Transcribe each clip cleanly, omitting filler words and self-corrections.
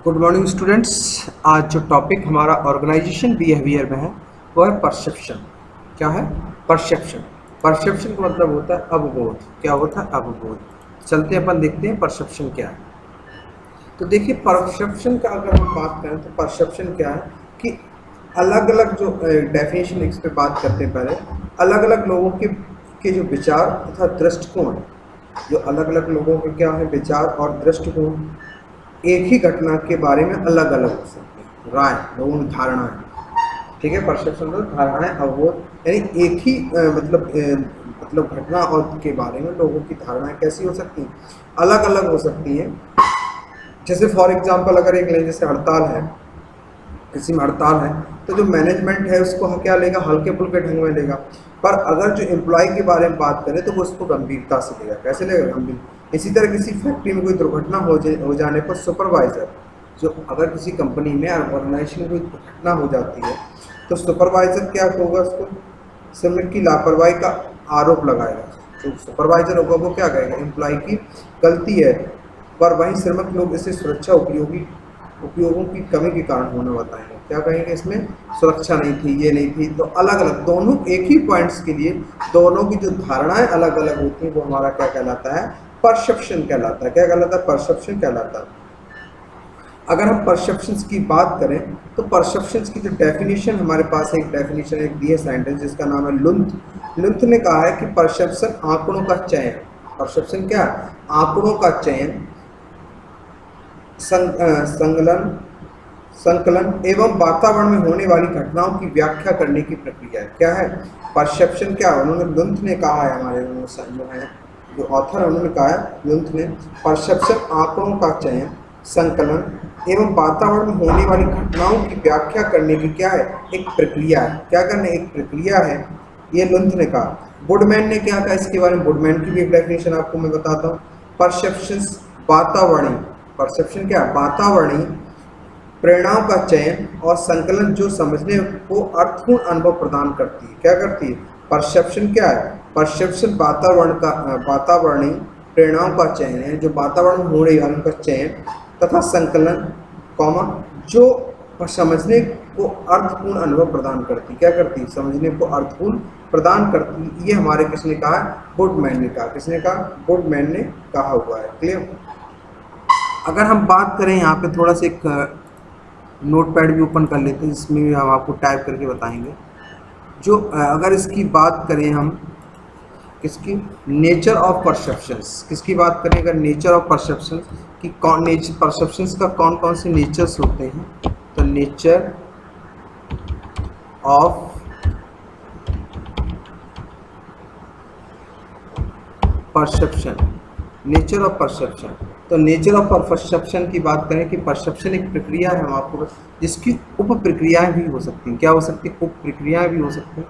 Good morning students. आज जो topic हमारा ऑर्गेनाइजेशन बिहेवियर में है वो है परसेप्शन। क्या है? परसेप्शन। परसेप्शन का मतलब होता है अवबोध। क्या होता है? अवबोध। चलते अपन देखते हैं परसेप्शन क्या है। तो देखिए, परसेप्शन का अगर हम बात करें तो परसेप्शन क्या है कि अलग अलग जो डेफिनेशन इस पे बात करते हैं। पहले अलग अलग लोगों के जो विचार तथा दृष्टिकोण, जो अलग अलग लोगों के क्या है विचार और दृष्टिकोण एक ही घटना के बारे में अलग अलग हो सकते हैं। राय, लोगों की धारणाएं। ठीक है, परसेप्शन मतलब धारणाएं, अवबोध, यानी एक ही मतलब घटना और के बारे में लोगों की धारणाएं कैसी हो सकती हैं? अलग अलग हो सकती हैं। जैसे फॉर एग्जांपल अगर एक लें, जैसे हड़ताल है, किसी में हड़ताल है तो जो मैनेजमेंट है उसको क्या लेगा? हल्के फुल्के ढंग में लेगा। पर अगर जो एम्प्लॉय के बारे में बात करें तो वो उसको गंभीरता से लेगा। कैसे लेगा? गंभीर। इसी तरह किसी फैक्ट्री में कोई दुर्घटना हो जाने पर सुपरवाइजर, जो अगर किसी कंपनी में ऑर्गेनाइजेशन में कोई घटना हो जाती है तो सुपरवाइजर क्या होगा? उसको श्रमिक की लापरवाही का आरोप लगाएगा। जो सुपरवाइजर होगा वो क्या कहेगा? एम्प्लॉय की गलती है, पर वहीं श्रमिक लोग इसे सुरक्षा उपयोगों की कमी के कारण होना बताएंगे। क्या कहेंगे? इसमें सुरक्षा नहीं थी, ये नहीं थी। तो अलग अलग दोनों एक ही पॉइंट्स के लिए दोनों की जो धारणाएं अलग अलग होती हैं वो हमारा क्या कहलाता है? परसेप्शन कहलाता है। क्या कहलाता है? परसेप्शन कहलाता है। अगर हम परसेप्शंस की बात करें तो परसेप्शंस की जो डेफिनेशन हमारे पास एक डेफिनेशन एक दी है साइंटिस्ट, जिसका नाम है लुंथ। लुंथ ने कहा है कि परसेप्शन आंकड़ों का चयन। परसेप्शन क्या? आंकड़ों का चयन, संकलन एवं वातावरण में होने वाली घटनाओं की व्याख्या करने की प्रक्रिया है। क्या है परसेप्शन? क्या उन्होंने लुंथ ने कहा है, हमारे जो है जो ऑथर है उन्होंने कहा है लुंथ ने, परसेप्शन आंकड़ों का चयन, संकलन एवं वातावरण में होने वाली घटनाओं की व्याख्या करने की क्या है? एक प्रक्रिया है। क्या करने? एक प्रक्रिया है। ये लुंथ ने कहा। वुडमैन ने क्या कहा इसके बारे में? वुडमैन की भी एक डेफिनेशन आपको मैं बताता हूँ। परसेप्शन वातावरणीय, परसेप्शन क्या? वातावरणीय प्रेरणाओं का चयन और संकलन जो समझने को अर्थपूर्ण अनुभव प्रदान करती है। क्या करती है? परसेप्शन क्या है? परसेप्शन वातावरणीय प्रेरणाओं का चयन है, जो वातावरण में हो रही है उनका चयन तथा संकलन कॉमा जो समझने को अर्थपूर्ण अनुभव प्रदान करती। क्या करती? समझने को अर्थपूर्ण प्रदान करती। ये हमारे किसने कहा? वुडमैन ने कहा। किसने कहा? वुडमैन ने कहा हुआ है। क्लियर? अगर हम बात करें यहाँ पे थोड़ा सा एक नोटपैड भी ओपन कर लेते हैं, जिसमें भी हम आपको टाइप करके बताएंगे। जो अगर इसकी बात करें हम किसकी? Nature of perceptions. किसकी बात करें अगर? नेचर ऑफ परसेप्शंस की कौन नेचर परसेप्शंस का कौन कौन से नेचर्स होते हैं? तो nature of perception, nature of perception. तो नेचर ऑफ परसेप्शन की बात करें कि परसेप्शन एक प्रक्रिया है, हम आपको जिसकी उप प्रक्रियाएं भी हो सकती हैं। क्या हो सकती है? उप प्रक्रियाएं भी हो सकती हैं।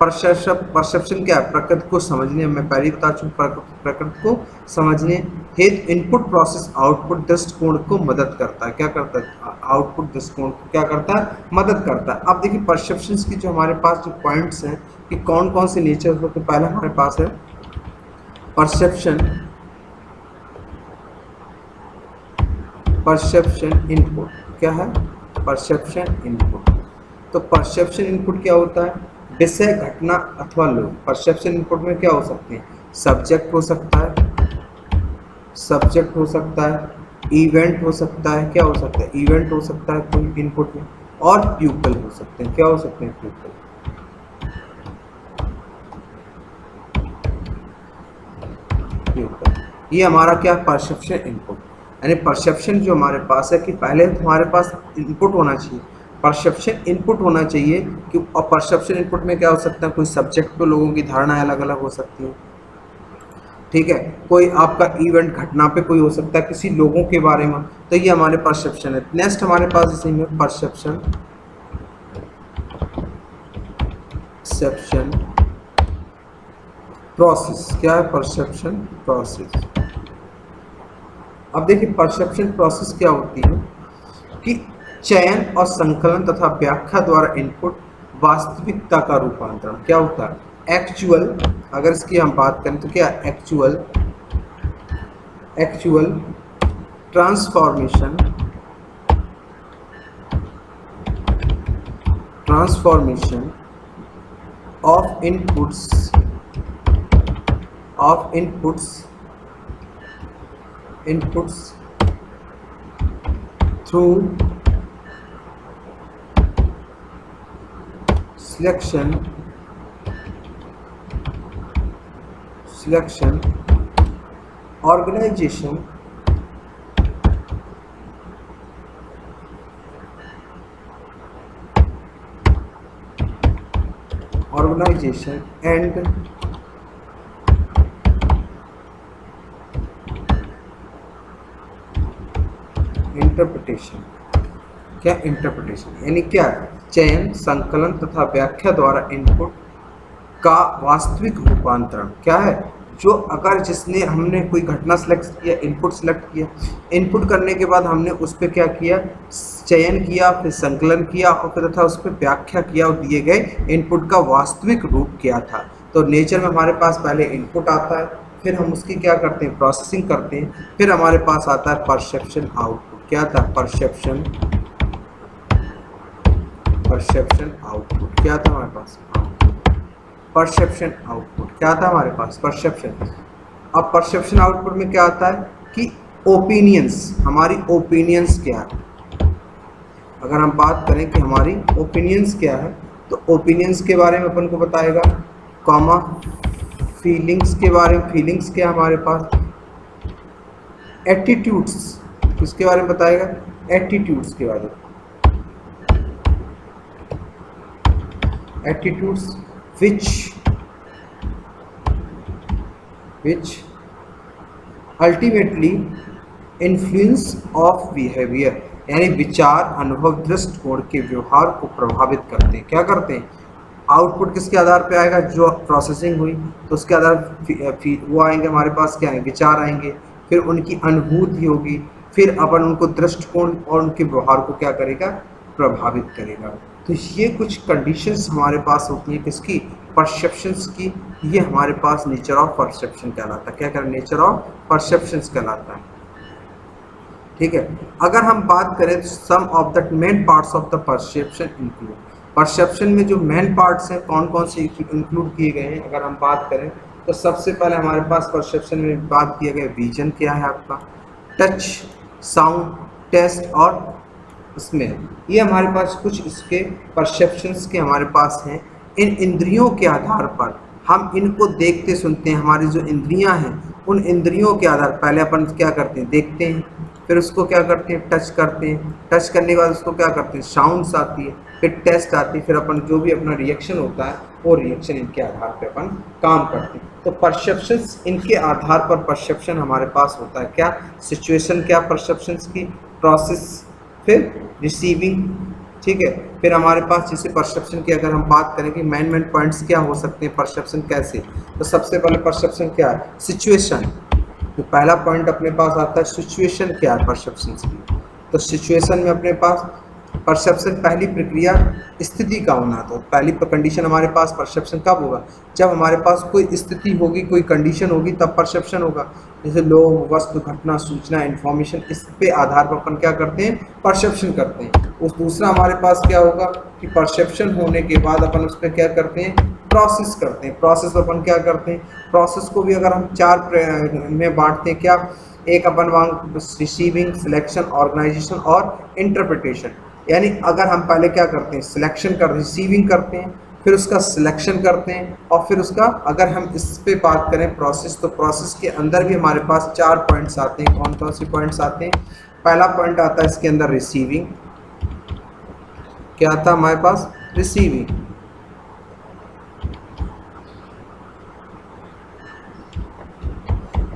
परसेप्शन क्या है? प्रकृति को समझने, मैं पहले बता चुका, प्रकृति को समझने हेतु इनपुट प्रोसेस आउटपुट दृष्टिकोण को मदद करता है। क्या करता है? आउटपुट दृष्टिकोण को क्या करता है? मदद करता है। अब देखिए परसेप्शंस की जो हमारे पास जो पॉइंट्स हैं कि कौन कौन से नेचर होते हैं। पहले हमारे पास है परसेप्शन इनपुट। क्या है? Perception input. तो परसेप्शन इनपुट क्या होता है? विषय, घटना अथवा लोग। परसेप्शन इनपुट में क्या हो सकते हैं? सब्जेक्ट हो सकता है, इवेंट हो सकता है। क्या हो सकता है? इवेंट हो सकता है कोई इनपुट में, और प्यूपल हो सकते हैं। क्या हो सकते हैं? प्यूपल। ये हमारा क्या? Perception input. यानी परसेप्शन जो हमारे पास है कि पहले हमारे पास इनपुट होना चाहिए, परसेप्शन इनपुट होना चाहिए कि, और परसेप्शन इनपुट में क्या हो सकता है? कोई सब्जेक्ट पे लोगों की धारणाएं अलग अलग हो सकती हैं। ठीक है, कोई आपका इवेंट, घटना पे कोई हो सकता है, किसी लोगों के बारे में। तो ये हमारे परसेप्शन है। नेक्स्ट हमारे पास इसी में परसेप्शन प्रोसेस। क्या है? Perception process. अब देखिए परसेप्शन प्रोसेस क्या होती है कि चयन और संकलन तथा व्याख्या द्वारा इनपुट वास्तविकता का रूपांतरण। क्या होता है? एक्चुअल। अगर इसकी हम बात करें तो क्या? Actual transformation transformation of inputs through selection organization and interpretation. क्या इंटरप्रिटेशन यानी क्या? चयन, संकलन तथा व्याख्या द्वारा इनपुट का वास्तविक रूपांतरण। क्या है? जो अगर जिसने हमने कोई घटना सेलेक्ट किया, इनपुट सेलेक्ट किया, इनपुट करने के बाद हमने उस पर क्या किया? चयन किया, फिर संकलन किया और फिर तथा उस पर व्याख्या किया और दिए गए इनपुट का वास्तविक रूप क्या था। तो नेचर में हमारे पास पहले इनपुट आता है, फिर हम उसकी क्या करते हैं? प्रोसेसिंग करते हैं, फिर हमारे पास आता है परसेप्शन आउटपुट। क्या था? Perception output. क्या था हमारे पास? Perception output. क्या था हमारे पास? परसेप्शन। अब परसेप्शन आउटपुट में क्या आता है कि ओपिनियंस, हमारी ओपिनियंस क्या है। अगर हम बात करें कि हमारी ओपिनियंस क्या है, तो ओपिनियंस के बारे में अपन को बताएगा, कॉमा फीलिंग्स के बारे में, फीलिंग्स क्या हमारे पास, एटीट्यूड्स किसके बारे में बताएगा? एटीट्यूड्स के बारे में, attitudes which ultimately influence of behavior, यानी विचार, अनुभव, दृष्टिकोण के व्यवहार को प्रभावित करते हैं। क्या करते हैं? आउटपुट किसके आधार पे आएगा? जो प्रोसेसिंग हुई तो उसके आधार वो आएंगे हमारे पास, क्या आएंगे? विचार आएंगे, फिर उनकी अनुभूति होगी, फिर अपन उनको दृष्टिकोण और उनके व्यवहार को क्या करेगा? प्रभावित करेगा। तो ये कुछ कंडीशंस हमारे पास होती हैं किसकी? परसेप्शंस की। ये हमारे पास नेचर ऑफ परसेप्शन कहलाता है। क्या कहते हैं? नेचर ऑफ परसेप्शंस कहलाता है। ठीक है। अगर हम बात करें तो some of the main parts of the perception include, perception में जो मेन पार्ट्स हैं कौन कौन से इंक्लूड किए गए हैं, अगर हम बात करें तो सबसे पहले हमारे पास परसेप्शन में बात किया गया विजन क्या है आपका, टच, साउंड, टेस्ट और स्मेल। ये हमारे पास कुछ इसके परसेप्शंस के हमारे पास हैं। इन इंद्रियों के आधार पर हम इनको देखते सुनते हैं। हमारी जो इंद्रियां हैं उन इंद्रियों के आधार पहले अपन क्या करते हैं? देखते हैं, फिर उसको क्या करते हैं? टच करते हैं, टच करने के बाद उसको क्या करते हैं? साउंड्स आती है, फिर टेस्ट आती है, फिर अपन जो भी अपना रिएक्शन होता है वो रिएक्शन इनके आधार पे अपन काम करते हैं। तो परसेप्शंस, इनके आधार पर परसेप्शन हमारे पास होता है। क्या सिचुएशन, क्या परसेप्शंस की प्रोसेस, फिर रिसीविंग। ठीक है। फिर हमारे पास जैसे परसेप्शन की अगर हम बात करें कि मेन पॉइंट्स क्या हो सकते हैं परसेप्शन कैसे, तो सबसे पहले परसेप्शन क्या है? सिचुएशन। तो पहला पॉइंट अपने पास आता है सिचुएशन क्या है परसेप्शन की। तो सिचुएशन में अपने पास परसेप्शन पहली प्रक्रिया स्थिति का होना। तो पहली कंडीशन हमारे पास परसेप्शन कब होगा? जब हमारे पास कोई स्थिति होगी, कोई कंडीशन होगी, तब परसेप्शन होगा। जैसे लोग, वस्तु, घटना, सूचना, इन्फॉर्मेशन, इस पे आधार पर अपन क्या करते हैं? परसेप्शन करते हैं। उस दूसरा हमारे पास क्या होगा कि परसेप्शन होने के बाद अपन उस पर क्या करते हैं? प्रोसेस करते हैं। प्रोसेस अपन क्या करते हैं? प्रोसेस को भी अगर हम चार में बांटते हैं, क्या? एक अपन रिसीविंग, सिलेक्शन, ऑर्गेनाइजेशन और इंटरप्रिटेशन। यानी अगर हम पहले क्या करते हैं? सिलेक्शन कर, रिसीविंग करते हैं, फिर उसका सिलेक्शन करते हैं और फिर उसका, अगर हम इस पे बात करें प्रोसेस, तो प्रोसेस के अंदर भी हमारे पास 4 पॉइंट्स आते हैं। कौन कौन से पॉइंट्स आते हैं? पहला पॉइंट आता है इसके अंदर रिसीविंग। क्या आता है हमारे पास? रिसीविंग।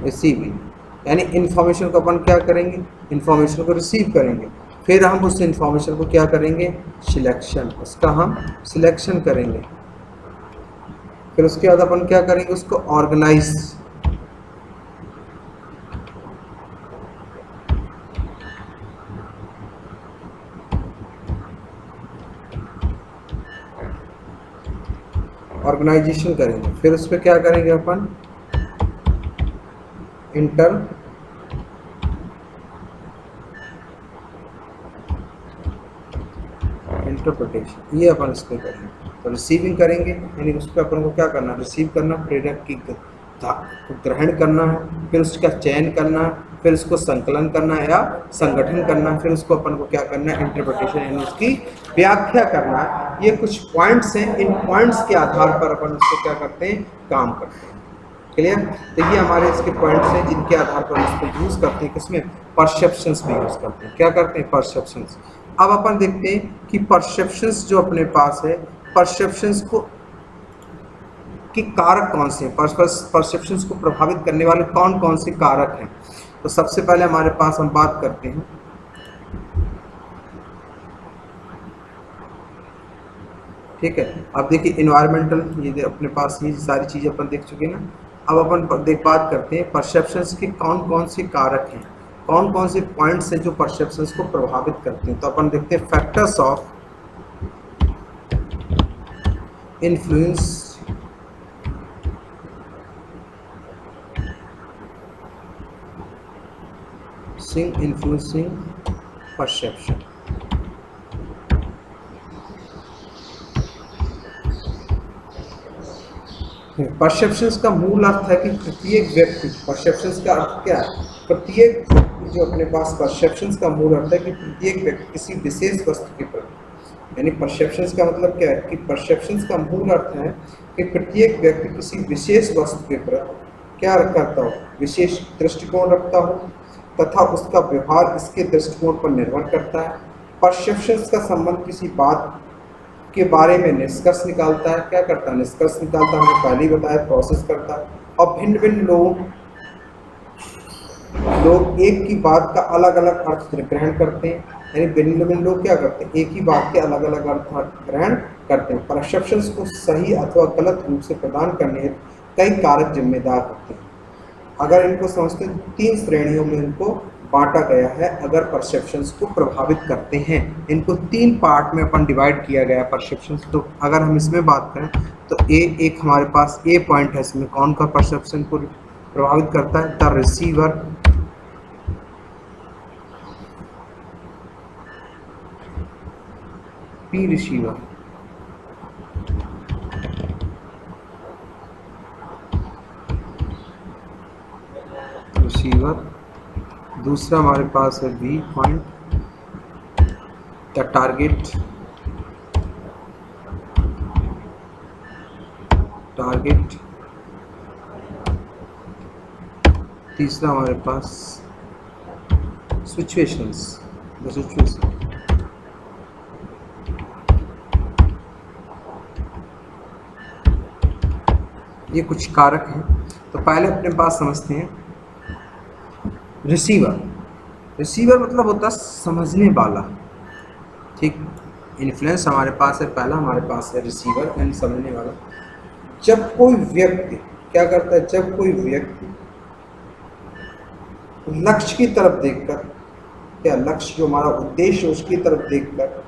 रिसीविंग यानी इन्फॉर्मेशन को अपन क्या करेंगे? इन्फॉर्मेशन को रिसीव करेंगे, फिर हम उस इन्फॉर्मेशन को क्या करेंगे? सिलेक्शन, उसका हम सिलेक्शन करेंगे, फिर उसके बाद अपन क्या करेंगे? उसको ऑर्गेनाइज, ऑर्गेनाइजेशन करेंगे, फिर उस पर क्या करेंगे अपन? इंटरप्रिटेशन, ये अपन इसको करेंगे। तो रिसीविंग करेंगे यानी उस पर अपन को क्या करना, रिसीव करना, प्रेरक की ग्रहण करना है, फिर उसका चयन करना है, फिर उसको संकलन करना है या संगठन करना है, फिर उसको अपन को क्या करना है, इंटरप्रिटेशन यानी उसकी व्याख्या करना है। ये कुछ पॉइंट्स हैं, इन पॉइंट्स के आधार पर अपन उसको क्या करते हैं, काम करते हैं। क्लियर? तो ये हमारे इसके पॉइंट्स हैं जिनके आधार पर इसको यूज करते हैं, किसमें, परसेप्शंस में यूज करते हैं। क्या करते हैं, परसेप्शंस। अब अपन देखते हैं कि परसेप्शंस जो अपने पास है, परसेप्शंस को कि कारक कौन से हैं, परसेप्शंस को प्रभावित करने वाले कौन कौन से कारक हैं। तो सबसे पहले हमारे पास हम बात करते हैं ठीक है। अब देखिए इन्वायरमेंटल, ये अपने पास ये सारी चीज़ें अपन देख चुके हैं ना। अब अपन बात करते हैं परसेप्शंस के कौन कौन से कारक हैं, कौन कौन से पॉइंट्स हैं जो परसेप्शंस को प्रभावित करते हैं। तो अपन देखते हैं factors of influence influencing perception। Perceptions का मूल अर्थ है कि प्रत्येक व्यक्ति, परसेप्शंस का अर्थ क्या है, प्रत्येक जो अपने पास परसेप्शंस का मूल अर्थ है कि प्रत्येक व्यक्ति किसी विशेष वस्तु के प्रति, यानी परसेप्शंस का मतलब क्या है कि परसेप्शंस का मूल अर्थ है कि प्रत्येक व्यक्ति किसी विशेष वस्तु के प्रति क्या करता हो, विशेष दृष्टिकोण रखता हो तथा उसका व्यवहार इसके दृष्टिकोण पर निर्भर करता है। परसेप्शंस का संबंध किसी बात के बारे में निष्कर्ष निकालता है, क्या करता है, निष्कर्ष निकालता है, हमने पहले ही बताया, प्रोसेस करता है। और भिन्न भिन्न लोग एक की बात का अलग अलग अर्थ ग्रहण करते हैं, यानी भिन्न भिन्न लोग क्या करते हैं, एक ही बात के अलग अलग अर्थ ग्रहण करते हैं। परसेप्शंस को सही अथवा गलत रूप से प्रदान करने हेतु कई कारक जिम्मेदार होते हैं। अगर इनको समझते हैं, 3 श्रेणियों में इनको बांटा गया है अगर परसेप्शंस को प्रभावित करते हैं। इनको 3 पार्ट में अपन डिवाइड किया गया है परसेप्शंस। तो अगर हम इसमें बात करें तो एक हमारे पास ए पॉइंट है, इसमें कौन का परसेप्शन को प्रभावित करता है, the receiver, P receiver, receiver. दूसरा हमारे पास है B point, the target, target. तीसरा हमारे पास सिचुएशंस, द सिचुएशन। ये कुछ कारक हैं। तो पहले अपने पास समझते हैं रिसीवर। रिसीवर मतलब होता है समझने वाला, ठीक। इन्फ्लुएंस हमारे पास है, पहला हमारे पास है रिसीवर यानी समझने वाला। जब कोई व्यक्ति क्या करता है, जब कोई व्यक्ति लक्ष्य की तरफ देखकर, क्या लक्ष्य जो हमारा उद्देश्य उसकी तरफ देखकर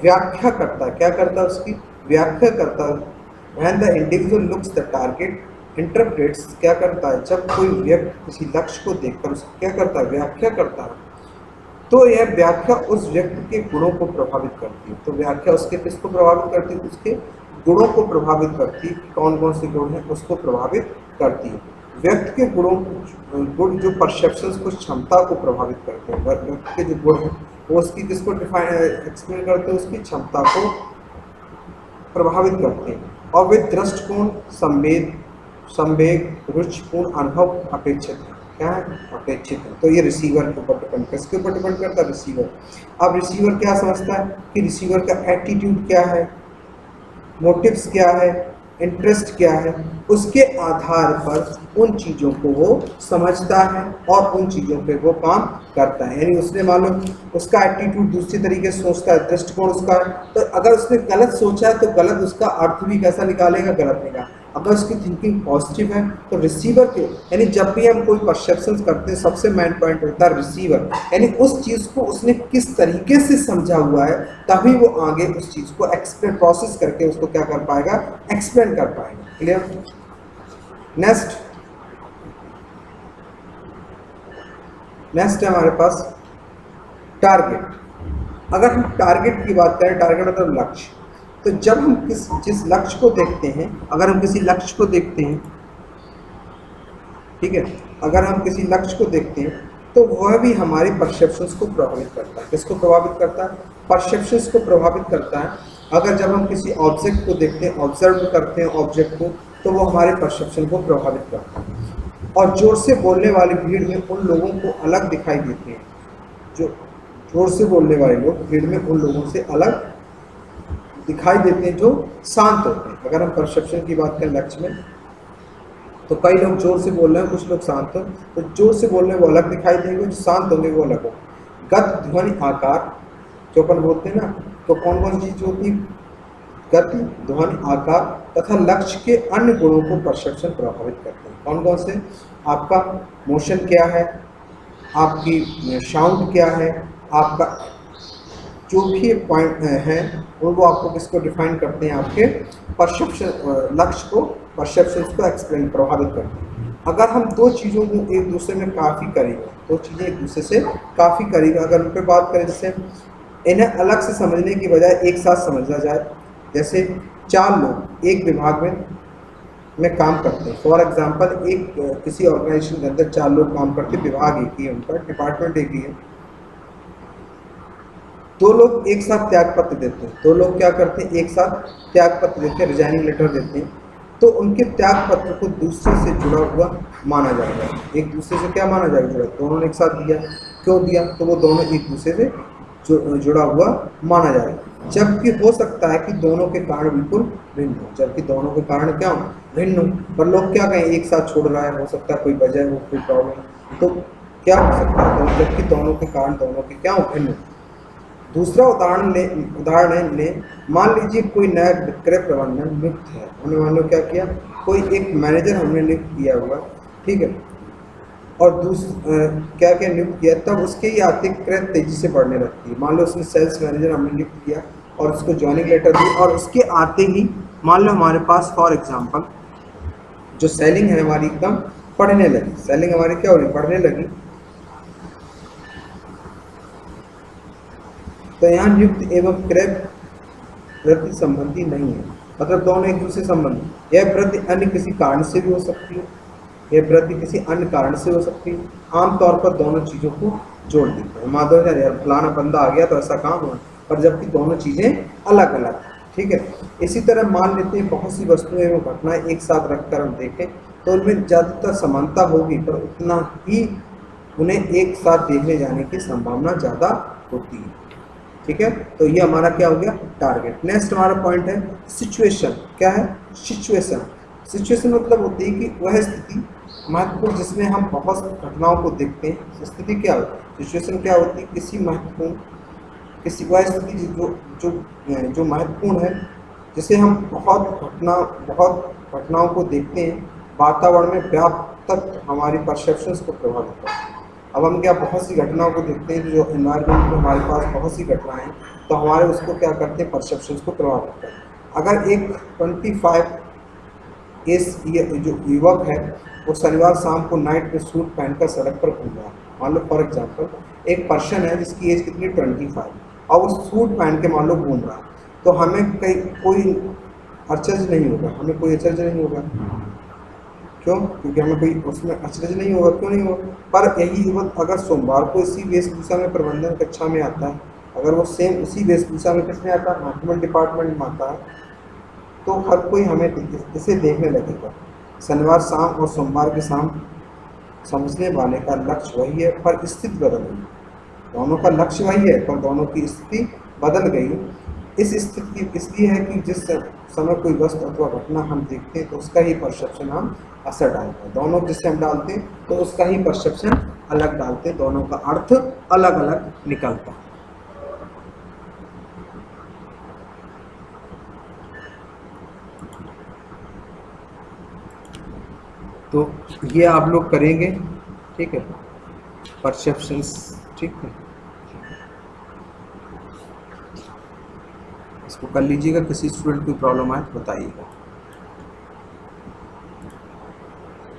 व्याख्या करता है, क्या करता है, उसकी व्याख्या करता है। When the individual looks the target, interprets, क्या करता है, जब कोई व्यक्ति किसी लक्ष्य को देखकर उसकी क्या करता है, व्याख्या करता है, तो यह व्याख्या उस व्यक्ति के गुणों को प्रभावित करती है। तो व्याख्या उसके किसको प्रभावित करती है, उसके गुणों को प्रभावित करती है। कौन कौन से गुण हैं उसको प्रभावित करती है। व्यक्ति के गुण जो परसेप्शंस को, क्षमता को प्रभावित करते हैं। व्यक्ति के जो गुण हैं वो उसकी किसको एक्सप्लेन करते हैं, उसकी क्षमता को प्रभावित करते हैं। और वे दृष्टिकोण, संवेग, रुचिपूर्ण अनुभव अपेक्षित है, क्या है, अपेक्षित है। तो ये रिसीवर के ऊपर डिपेंड करता है, किसके ऊपर डिपेंड करता है, रिसीवर। अब रिसीवर क्या समझता है कि रिसीवर का एटीट्यूड क्या है, मोटिव्स क्या है, इंटरेस्ट क्या है, उसके आधार पर उन चीज़ों को वो समझता है और उन चीज़ों पे वो काम करता है। यानी उसने मालूम उसका एटीट्यूड दूसरी तरीके से सोचता है, दृष्टिकोण उसका है, तो अगर उसने गलत सोचा है तो गलत उसका अर्थ भी कैसा निकालेगा, गलत निकालेगा। अगर उसकी थिंकिंग पॉजिटिव है तो रिसीवर के, यानी जब भी हम कोई परसेप्शन करते हैं सबसे मेन पॉइंट होता है रिसीवर, यानी उस चीज़ को उसने किस तरीके से समझा हुआ है, तभी वो आगे उस चीज़ को एक्सप्लेन, प्रोसेस करके उसको क्या कर पाएगा, एक्सप्लेन कर पाएगा। क्लियर? नेक्स्ट है हमारे पास टारगेट। अगर हम टारगेट की बात करें, टारगेट मतलब लक्ष्य, तो जब हम जिस लक्ष्य को देखते हैं, अगर हम किसी लक्ष्य को देखते हैं, ठीक है, अगर हम किसी लक्ष्य को देखते हैं तो वह भी हमारी परसेप्शंस को प्रभावित करता है। किसको प्रभावित करता है? परसेप्शंस को प्रभावित करता है। अगर जब हम किसी ऑब्जेक्ट को देखते हैं, ऑब्जर्व करते हैं ऑब्जेक्ट को, तो वो हमारे परसेप्शन को प्रभावित करता है। और जोर से बोलने वाली भीड़ में उन लोगों को अलग दिखाई देते हैं, जो जोर से बोलने वाले लोग भीड़ में उन लोगों से अलग दिखाई देते हैं जो शांत होते हैं। अगर हम परसेप्शन की बात करें लक्ष्य में, तो कई लोग जोर से बोल रहे हैं, कुछ लोग शांत हो, तो जोर से बोलने वो अलग दिखाई देंगे, जो शांत होंगे वो अलग हो। गति, ध्वनि, आकार जो अपन बोलते हैं ना, तो कौन कौन सी चीज होती है? गति, ध्वनि, आकार तथा लक्ष्य के अन्य गुणों को परसेप्शन प्रभावित करते हैं। कौन कौन से? आपका मोशन क्या है, आपकी साउंड क्या है, आपका जो भी पॉइंट है वो आपको किसको डिफाइन करते हैं? आपके परसेप्शन, लक्ष्य को, परसेप्शंस को एक्सप्लेन, प्रभावित करते हैं। अगर हम दो चीज़ों को एक दूसरे में काफ़ी करेंगे, दो चीज़ें एक दूसरे से काफ़ी करेंगे, अगर उन पर बात करें जैसे इन्हें अलग से समझने की बजाय एक साथ समझा जाए, जैसे चार लोग एक विभाग में काम करते हैं। फॉर एग्जांपल एक किसी ऑर्गेनाइजेशन के अंदर चार लोग काम करते हैं, विभाग एक ही है, उनका डिपार्टमेंट एक ही है। दो लोग एक साथ त्याग पत्र देते हैं, दो लोग क्या करते हैं? एक साथ त्याग पत्र देते हैं, रिजाइनिंग लेटर देते हैं, तो उनके त्याग पत्र को दूसरे से जुड़ा हुआ माना जाएगा। एक दूसरे से क्या माना जाएगा? जुड़ा। दोनों ने एक साथ दिया, क्यों दिया? तो वो दोनों एक दूसरे से जुड़ा हुआ माना जाएगा। जबकि हो सकता है कि दोनों के कारण बिल्कुल भिन्न हो, जबकि दोनों के कारण क्या हो? भिन्न हो। पर लोग क्या कहें? एक साथ छोड़ रहा है, हो सकता है कोई वजह हो, कोई प्रॉब्लम, तो क्या हो सकता है? तो जबकि दोनों के कारण दोनों के क्या हो? भिन्न हो। दूसरा उदाहरण लें, मान लीजिए कोई नया विक्रय प्रबंधन नियुक्त है, हमने मान लो क्या किया, कोई एक मैनेजर हमने नियुक्त किया हुआ, ठीक है, और क्या क्या नियुक्त किया, तब उसके ही आर्थिक क्रय तेजी से बढ़ने लगती है। मान लो उसने सेल्स मैनेजर हमने नियुक्त किया और उसको ज्वाइनिंग लेटर दी, और उसके आते ही मान लो हमारे पास फॉर एग्जाम्पल जो सेलिंग है हमारी एकदम बढ़ने लगी, सेलिंग हमारी क्या हो रही? बढ़ने लगी। तो यहाँ नियुक्त एवं क्रय वृद्धि संबंधी नहीं है, मतलब दोनों एक दूसरे संबंधी। यह वृद्धि अन्य किसी कारण से भी हो सकती है, यह वृद्धि किसी अन्य कारण से हो सकती है। आमतौर पर दोनों चीज़ों को जोड़ देते हैं। मान लो यार फलाना बंदा आ गया तो ऐसा काम हुआ, पर जबकि दोनों चीज़ें अलग अलग, ठीक है। इसी तरह मान लेते हैं बहुत सी वस्तुएं एवं घटनाएं एक साथ रखकर हम देखें तो उनमें ज़्यादातर समानता होगी, पर उतना ही उन्हें एक साथ देखने जाने की संभावना ज़्यादा होती है, ठीक है। तो ये हमारा क्या हो गया? टारगेट। नेक्स्ट हमारा पॉइंट है सिचुएशन। क्या है? सिचुएशन। सिचुएशन मतलब होती है कि वह स्थिति महत्वपूर्ण जिसमें हम बहुत घटनाओं को देखते हैं। स्थिति क्या होती है? सिचुएशन क्या होती है? किसी महत्वपूर्ण, किसी वह स्थिति जो जो जो महत्वपूर्ण है, जिसे हम बहुत घटनाओं को देखते हैं, वातावरण में व्याप्त तक हमारी परसेप्शंस को प्रभावित करते हैं। अब हम क्या बहुत सी घटनाओं को देखते हैं, जो एनवायरनमेंट में हमारे पास बहुत सी घटनाएं हैं, तो हमारे उसको क्या करते हैं? परसेप्शंस को प्रभावित करते हैं। अगर एक 25 एज जो युवक है वो शनिवार शाम को नाइट में सूट पहनकर सड़क पर घूम रहा है, मान लो फॉर एग्जांपल एक पर्सन है जिसकी एज कितनी 25, और वो सूट पहन के मान लो घूम रहा है, तो हमें कोई अचरज नहीं होगा, हमें कोई अचरज नहीं होगा। क्यों? क्योंकि हमें कोई उसमें अचरज नहीं होगा। क्यों नहीं होगा? पर यही युवक अगर सोमवार को इसी वेशभूषा में प्रबंधन कक्षा में आता है, अगर वो सेम उसी वेशभूषा में किसमें आता है? मैनेजमेंट डिपार्टमेंट में आता है, तो हर कोई हमें इसे देखने लगेगा। शनिवार शाम और सोमवार की शाम समझने वाले का लक्ष्य वही है, पर स्थिति बदल गई। दोनों का लक्ष्य वही है, पर दोनों की स्थिति बदल गई। इस स्थिति इसलिए है कि जिस समय कोई वस्तु अथवा घटना हम देखते हैं तो उसका ही परसेप्शन हम असर डालते हैं। दोनों जिससे हम डालते हैं तो उसका ही परसेप्शन अलग डालते हैं, दोनों का अर्थ अलग अलग निकलता है। तो ये आप लोग करेंगे, ठीक है, परसेप्शंस, ठीक है, इसको कर लीजिएगा। किसी स्टूडेंट को प्रॉब्लम आए तो बताइएगा।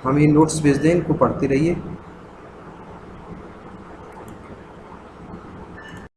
हम ये नोट्स भेज दें, इनको पढ़ते रहिए।